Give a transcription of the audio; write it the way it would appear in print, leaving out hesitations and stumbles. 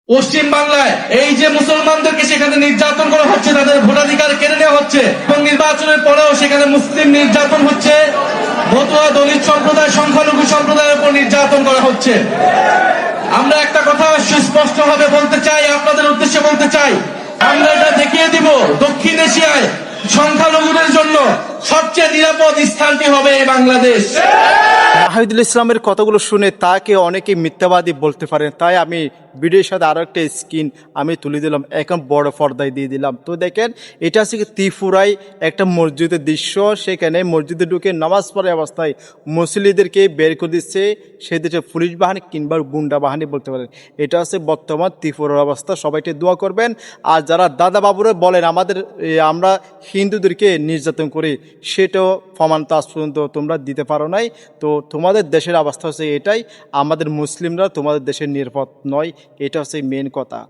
পশ্চিম বাংলায় এই যে মুসলমানদেরকে সেখানে নির্যাতন করা হচ্ছে, তাদের ভোটাধিকার কেড়ে নেওয়া হচ্ছে এবং নির্বাচনের পরেও সেখানে মুসলিম নির্যাতন হচ্ছে, মতুয়া দলিত সম্প্রদায় সংখ্যালঘু সম্প্রদায়ের উপর নির্যাতন করা হচ্ছে। আমরা একটা কথা সুস্পষ্ট ভাবে বলতে চাই, আপনাদের উদ্দেশ্যে বলতে চাই, আমরা এটা দেখিয়ে দিব দক্ষিণ এশিয়ায় সংখ্যালঘুদের জন্য সবচেয়ে নিরাপদ স্থানটি হবে এই বাংলাদেশ। নাহিদুল ইসলামের কথাগুলো শুনে তাকে অনেকে মিথ্যাবাদী বলতে পারেন, তাই আমি ভিডিওর সাথে আরো একটা স্ক্রিন আমি তুলে দিলাম, এখন বড় পর্দায় দিয়ে দিলাম। তো দেখেন, এটা হচ্ছে ত্রিপুরায় একটা মসজিদের দৃশ্য। সেখানে মসজিদে ঢুকে নামাজ পড়ার অবস্থায় মুসলিমদেরকে বের করে দিচ্ছে, সে দেশে পুলিশ বাহিনী কিংবা গুন্ডা বাহিনী বলতে পারেন। এটা হচ্ছে বর্তমান ত্রিপুরার অবস্থা। সবাইকে দোয়া করবেন। আর যারা দাদা বাবুরা বলেন আমরা হিন্দুদেরকে নির্যাতন করি, সেটাও প্রমাণ তো আজ পর্যন্ত তোমরা দিতে পারো নাই। তো তোমাদের দেশের অবস্থা হচ্ছে এটাই, আমাদের মুসলিমরা তোমাদের দেশের নিরাপদ নয়, এটা হচ্ছে মেন কথা।